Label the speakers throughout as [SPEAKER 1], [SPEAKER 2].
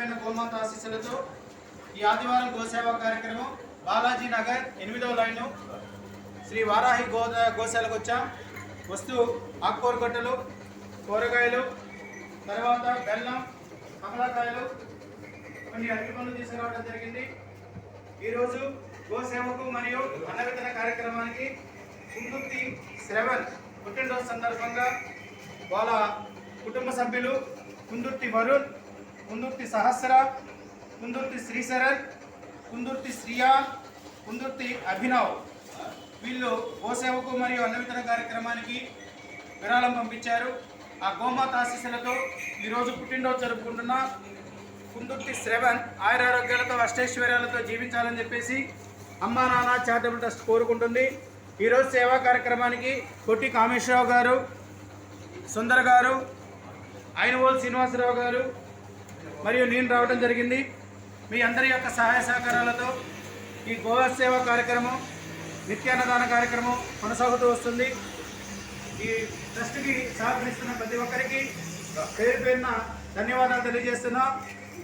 [SPEAKER 1] నిండిపోయిన గోమాత ఆశీస్సులతో ఈ ఆదివారం గోసేవా కార్యక్రమం బాలాజీ నగర్ 8వ లైను శ్రీ వారాహి గోశాలకు వచ్చాం. వస్తూ ఆకుకూర గొట్టలు, కూరగాయలు, తర్వాత బెల్లం, కమలాకాయలు, కొన్ని అరటి పనులు తీసుకురావడం జరిగింది. ఈరోజు గోసేవకు మరియు అన్నవితరణ కార్యక్రమానికి కుందుర్తి శ్రవణ్ పుట్టినరోజు సందర్భంగా వాళ్ళ కుటుంబ సభ్యులు కుందుర్తి వరుణ్, కుందుర్తి సహస్ర, కుందుర్తి శ్రీశరణ్, కుందుర్తి శ్రియా, కుందుర్తి అభినవ్ వీళ్ళు గోసేవకు మరియు అన్నవితరణ కార్యక్రమానికి విరాళం పంపించారు. ఆ గోమాత ఆశీస్సులతో ఈరోజు పుట్టినరోజు జరుపుకుంటున్న కుందుర్తి శ్రవణ్ ఆయురారోగ్యాలతో అష్టైశ్వర్యాలతో జీవించాలని చెప్పేసి అమ్మా నాన్న చారిటబుల్ ట్రస్ట్ కోరుకుంటుంది. ఈరోజు సేవా కార్యక్రమానికి కొట్టి కామేశ్వరరావు గారు, సుందర్ గారు, ఐనవోలు శ్రీనివాసరావు గారు మరియు నేను రావడం జరిగింది. మీ అందరి యొక్క సహాయ సహకారాలతో ఈ గోవా సేవా కార్యక్రమం, నిత్యాన్నదాన కార్యక్రమం కొనసాగుతూ వస్తుంది. ఈ ట్రస్ట్కి సహకరిస్తున్న ప్రతి ఒక్కరికి పేరు పేరున ధన్యవాదాలు తెలియజేస్తున్నాం.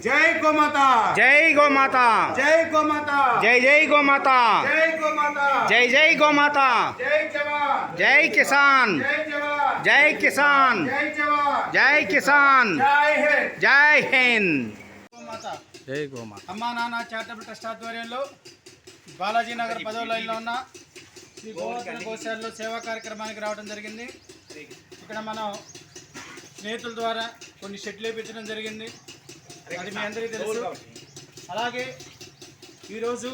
[SPEAKER 1] జై గోమాత,
[SPEAKER 2] జై గోమాత,
[SPEAKER 1] జై గోమాత,
[SPEAKER 2] జై జై గోమాత,
[SPEAKER 1] జై గోమాత,
[SPEAKER 2] జై జై గోమాత,
[SPEAKER 1] జై జవాన్,
[SPEAKER 2] జై కిసాన్,
[SPEAKER 1] జై జవాన్,
[SPEAKER 2] జై కిసాన్,
[SPEAKER 1] జై జవాన్,
[SPEAKER 2] జై కిసాన్,
[SPEAKER 1] జై హింద్,
[SPEAKER 2] జై హింద్.
[SPEAKER 1] గోమాత
[SPEAKER 2] జై గోమాత.
[SPEAKER 1] అమ్మా నాన్న చారిటబుల్ ట్రస్ట్ ఆధ్వర్యంలో బాలాజీ నగర్ 10వ లైన్లో ఉన్న శ్రీ గోవర్ధన గోశాలలో సేవా కార్యక్రమానికి రావడం జరిగింది. ఇక్కడ మనం స్నేహితుల ద్వారా కొన్ని షెడ్లు వేయించడం జరిగింది, అది మీ అందరికీ తెలుసు. అలాగే ఈరోజు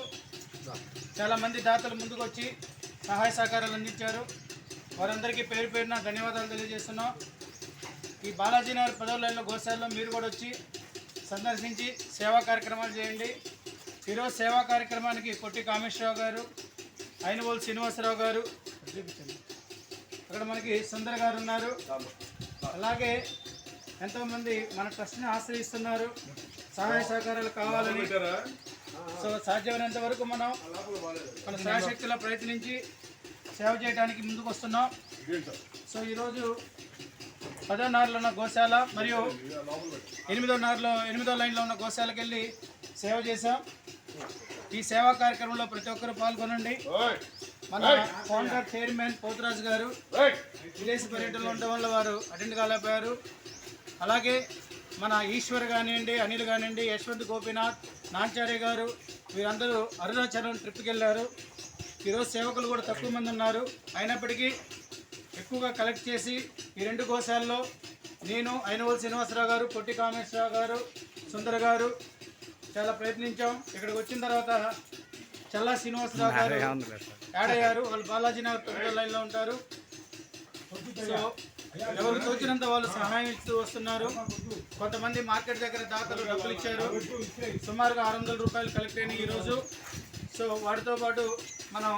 [SPEAKER 1] చాలామంది దాతలు ముందుకు వచ్చి సహాయ సహకారాలు అందించారు. వారందరికీ పేరు పేరున ధన్యవాదాలు తెలియజేస్తున్నాం. ఈ బాలాజీ నగర్ 10వ లైన్లో గోశాలలో మీరు కూడా వచ్చి సందర్శించి సేవా కార్యక్రమాలు చేయండి. ఈరోజు సేవా కార్యక్రమానికి కొట్టి కామేశ్వరరావు గారు, ఐనవోలు శ్రీనివాసరావు గారు, అక్కడ మనకి సుందర్ గారు ఉన్నారు. అలాగే ఎంతోమంది మన ట్రస్ట్ని ఆశ్రయిస్తున్నారు, సహాయ సహకారాలు కావాలని. సో సాధ్యమైనంత వరకు మనం మన శాయశక్తిలో ప్రయత్నించి సేవ చేయడానికి ముందుకు వస్తున్నాం. సో ఈరోజు 10వ నగర్లో ఉన్న గోశాల మరియు 8వ లైన్లో ఉన్న గోశాలకు వెళ్ళి సేవ చేశాం. ఈ సేవా కార్యక్రమంలో ప్రతి ఒక్కరూ పాల్గొనండి. మన ఫౌండర్ చైర్మన్ పోతురాజు గారు విదేశీ పర్యటనలో ఉండడం వల్ల వారు అటెండ్ కాలేకపోయారు. అలాగే మన ఈశ్వర్ కానివ్వండి, అనిల్ కానివ్వండి, యశ్వంత్ గోపీనాథ్, నాంచార్య గారు వీరందరూ అరుణాచలం ట్రిప్కి వెళ్ళారు. ఈరోజు సేవకులు కూడా తక్కువ మంది ఉన్నారు. అయినప్పటికీ ఎక్కువగా కలెక్ట్ చేసి ఈ 2 గోశాలలో నేను, ఐనవోలు శ్రీనివాసరావు గారు, పొట్టి కామేశ్వరరావు గారు, సుందర్ గారు చాలా ప్రయత్నించాం. ఇక్కడికి వచ్చిన తర్వాత చల్లా శ్రీనివాసరావు గారు యాడ్ అయ్యారు. వాళ్ళు బాలాజీ నగర్ 9వ లైన్లో ఉంటారు. సో ఎవరికి తోచినంత వాళ్ళు సహాయం ఇస్తూ వస్తున్నారు. కొంతమంది మార్కెట్ దగ్గర దాతలు డబ్బులు ఇచ్చారు. సుమారుగా 600 రూపాయలు కలెక్ట్ అయినాయి ఈరోజు. సో వాటితో పాటు మనం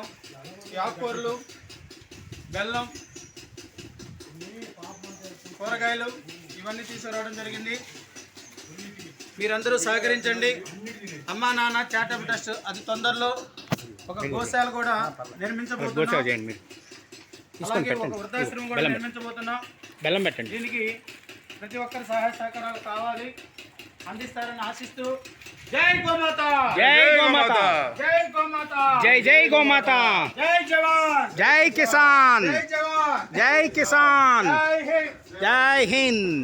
[SPEAKER 1] ఈ ఆకుకూరలు, బెల్లం, కూరగాయలు ఇవన్నీ తీసుకురావడం జరిగింది. మీరందరూ సహకరించండి. అమ్మా నాన్న చారిటబుల్ ట్రస్ట్ అతి తొందరలో ఒక గోశాల కూడా నిర్మించబోతున్నాం. అలాగే ఒక వృద్ధాశ్రమం కూడా నిర్మించబోతున్నాం.
[SPEAKER 2] బెల్లం పెట్టండి.
[SPEAKER 1] దీనికి ప్రతి ఒక్కరి సహాయ సహకారాలు కావాలి, అందిస్తారని ఆశిస్తూ జై గోమాత,
[SPEAKER 2] జై గోమాత,
[SPEAKER 1] జై గోమాత,
[SPEAKER 2] జై జై గోమాత,
[SPEAKER 1] జై జవాన్,
[SPEAKER 2] జై కిసాన్,
[SPEAKER 1] జై జవాన్,
[SPEAKER 2] జై కిసాన్,
[SPEAKER 1] జై హింద్,
[SPEAKER 2] జై హింద్.